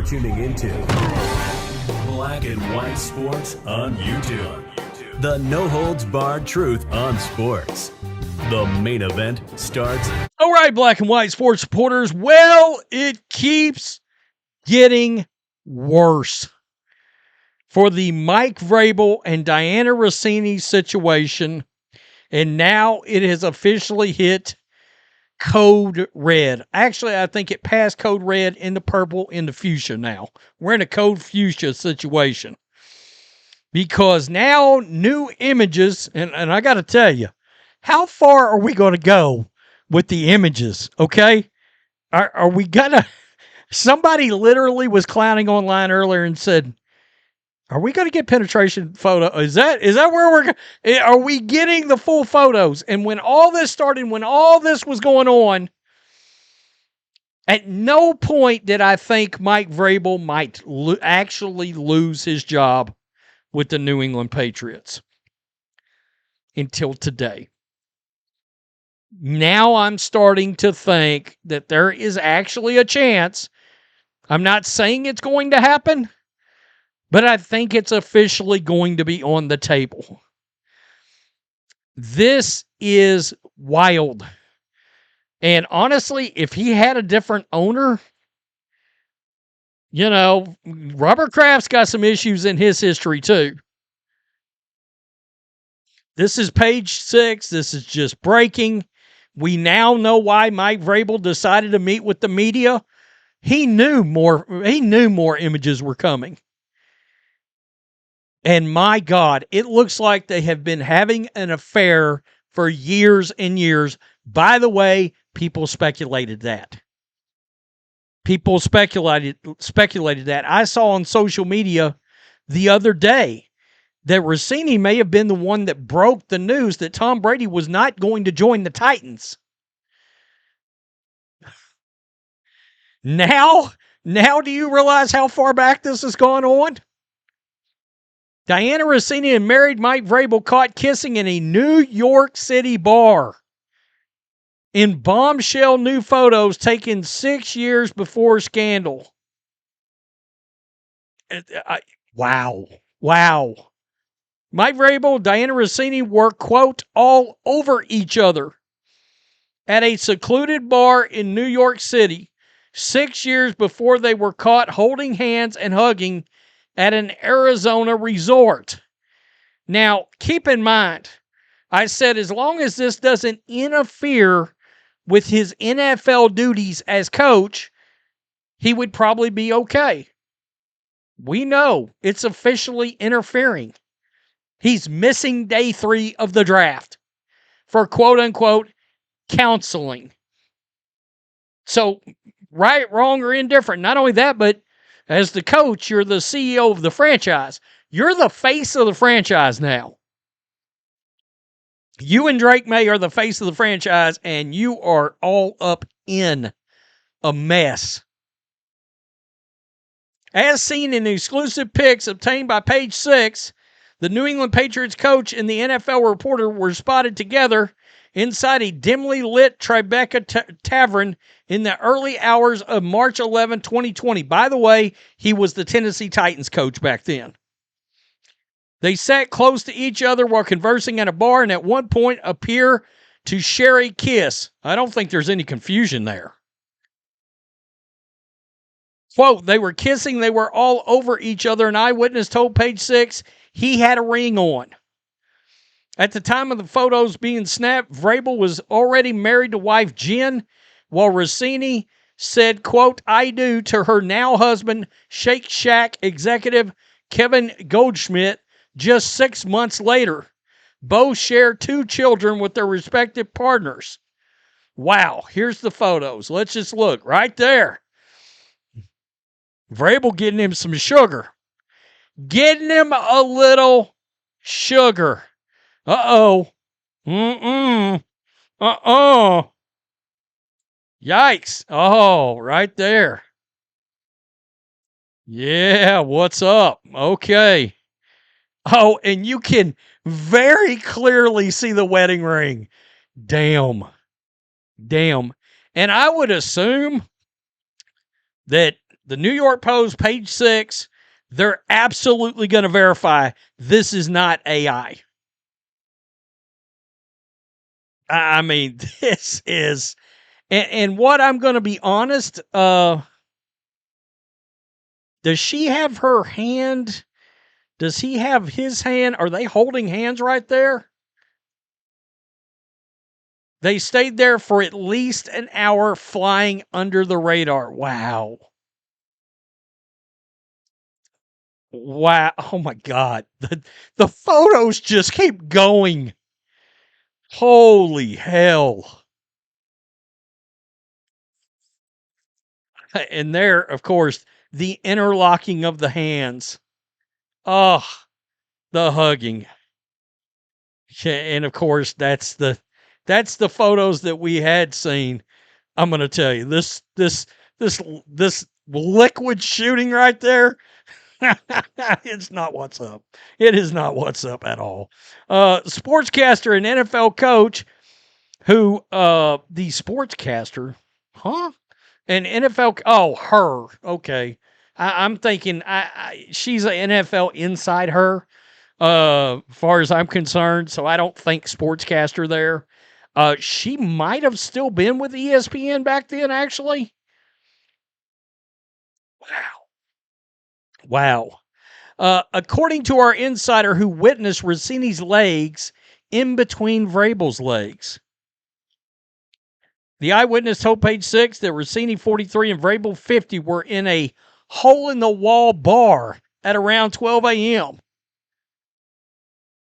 You're tuning into Black and White Sports on YouTube. The no-holds-barred truth on sports. The main event starts. All right, Black and White Sports supporters. Well, it keeps getting worse for the Mike Vrabel and Dianna Russini situation, and now it has officially hit code red. Actually, I think it passed code red into purple into fuchsia now. We're in a code fuchsia situation because now new images, and I got to tell you, how far are we going to go with the images, okay? Are we going to... Somebody literally was clowning online earlier and said, are we going to get penetration photo? Is that where are we getting the full photos? And when all this started, when all this was going on, at no point did I think Mike Vrabel might actually lose his job with the New England Patriots until today. Now I'm starting to think that there is actually a chance. I'm not saying it's going to happen, but I think it's officially going to be on the table. This is wild. And honestly, if he had a different owner, you know, Robert Kraft's got some issues in his history too. This is page 6. This is just breaking. We now know why Mike Vrabel decided to meet with the media. He knew more images were coming. And my God, it looks like they have been having an affair for years and years. By the way, people speculated that. People speculated that. I saw on social media the other day that Russini may have been the one that broke the news that Tom Brady was not going to join the Titans. Now do you realize how far back this has gone on? Dianna Russini and married Mike Vrabel caught kissing in a New York City bar. In Bombshell new photos taken 6 years before scandal. Wow. Mike Vrabel and Dianna Russini were, quote, all over each other at a secluded bar in New York City 6 years before they were caught holding hands and hugging at an Arizona resort. Now, keep in mind, I said as long as this doesn't interfere with his NFL duties as coach, he would probably be okay. We know it's officially interfering. He's missing day 3 of the draft for quote-unquote counseling. So, right, wrong, or indifferent. Not only that, but as the coach, you're the CEO of the franchise. You're the face of the franchise now. You and Drake May are the face of the franchise, and you are all up in a mess. As seen in exclusive pics obtained by page 6, the New England Patriots coach and the NFL reporter were spotted together inside a dimly lit Tribeca Tavern in the early hours of March 11, 2020. By the way, he was the Tennessee Titans coach back then. They sat close to each other while conversing at a bar and at one point appear to share a kiss. I don't think there's any confusion there. Quote, they were kissing, they were all over each other. An eyewitness told page 6 he had a ring on. At the time of the photos being snapped, Vrabel was already married to wife Jen, while Russini said, quote, I do to her now husband, Shake Shack executive Kevin Goldschmidt, just 6 months later. Both share 2 children with their respective partners. Wow, here's the photos. Let's just look right there. Vrabel getting him some sugar. Getting him a little sugar. Uh-oh. Yikes. Oh, right there. Yeah, what's up? Okay. Oh, and you can very clearly see the wedding ring. Damn. And I would assume that the New York Post, page 6, they're absolutely going to verify this is not AI. I mean, this is, and what I'm going to be honest, does she have her hand? Does he have his hand? Are they holding hands right there? They stayed there for at least an hour flying under the radar. Wow. Wow. Oh my God. The photos just keep going. Holy hell. And there, of course, the interlocking of the hands. Oh, the hugging. And of course, that's the photos that we had seen. I'm going to tell you, this liquid shooting right there, it's not what's up. It is not what's up at all. Sportscaster and NFL coach who, the sportscaster, huh? An NFL, oh, her. Okay. I'm thinking she's an NFL inside her, far as I'm concerned. So I don't think sportscaster there. She might have still been with ESPN back then, actually. Wow. According to our insider who witnessed Russini's legs in between Vrabel's legs, the Eyewitness told page 6 that Russini 43 and Vrabel 50 were in a hole-in-the-wall bar at around 12 a.m.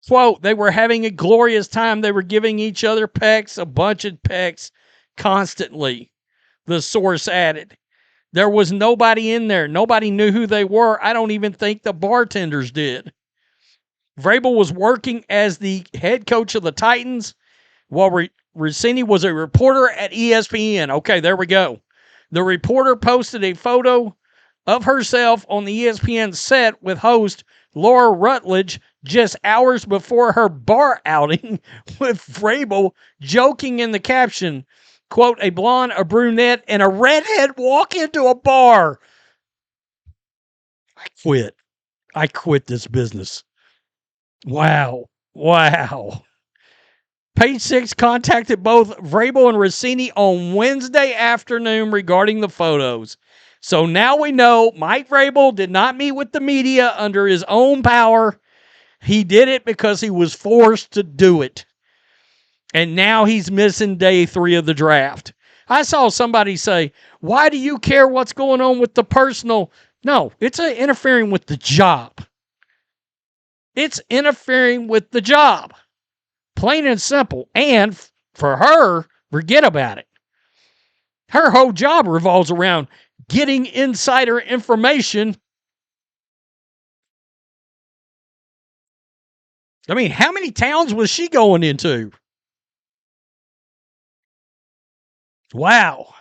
Quote, they were having a glorious time. They were giving each other pecks, a bunch of pecks, constantly, the source added. There was nobody in there. Nobody knew who they were. I don't even think the bartenders did. Vrabel was working as the head coach of the Titans while Russini was a reporter at ESPN. Okay, there we go. The reporter posted a photo of herself on the ESPN set with host Laura Rutledge just hours before her bar outing, with Vrabel joking in the caption, quote, a blonde, a brunette, and a redhead walk into a bar. I quit this business. Wow. Page 6 contacted both Vrabel and Russini on Wednesday afternoon regarding the photos. So now we know Mike Vrabel did not meet with the media under his own power. He did it because he was forced to do it. And now he's missing day 3 of the draft. I saw somebody say, why do you care what's going on with the personal? No, it's interfering with the job. It's interfering with the job. Plain and simple. And for her, forget about it. Her whole job revolves around getting insider information. I mean, how many towns was she going into? Wow.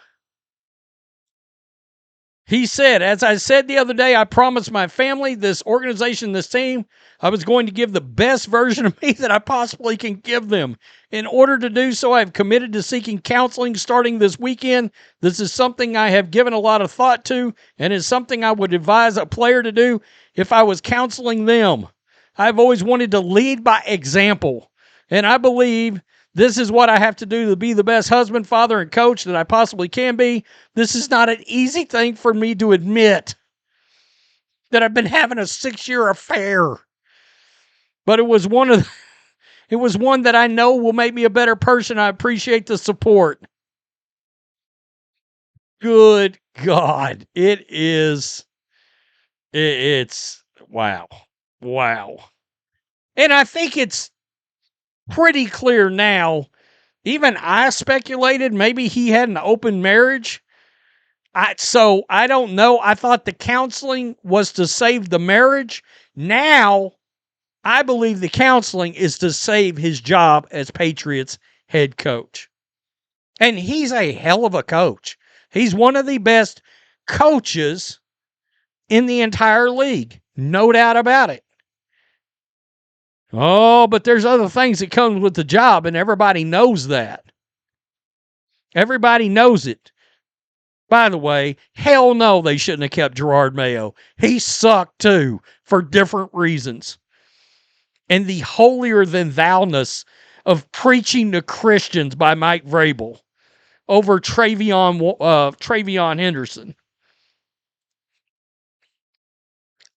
He said, as I said the other day, I promised my family, this organization, this team, I was going to give the best version of me that I possibly can give them. In order to do so, I've committed to seeking counseling starting this weekend. This is something I have given a lot of thought to, and is something I would advise a player to do if I was counseling them. I've always wanted to lead by example, and I believe this is what I have to do to be the best husband, father, and coach that I possibly can be. This is not an easy thing for me to admit, that I've been having a 6-year affair. But it was one that I know will make me a better person. I appreciate the support. Good God. It's wow. And I think it's pretty clear now. Even I speculated maybe he had an open marriage. So I don't know. I thought the counseling was to save the marriage. Now, I believe the counseling is to save his job as Patriots head coach. And he's a hell of a coach. He's one of the best coaches in the entire league. No doubt about it. Oh, but there's other things that come with the job, and everybody knows that. Everybody knows it. By the way, hell no, they shouldn't have kept Gerard Mayo. He sucked too, for different reasons. And the holier-than-thou-ness of preaching to Christians by Mike Vrabel over Travion Henderson.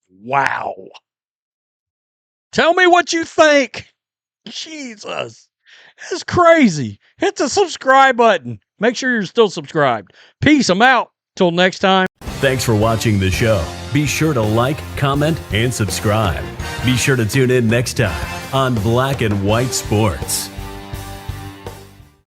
Wow. Tell me what you think. Jesus. That's crazy. Hit the subscribe button. Make sure you're still subscribed. Peace. I'm out. Till next time. Thanks for watching the show. Be sure to like, comment, and subscribe. Be sure to tune in next time on Black and White Sports.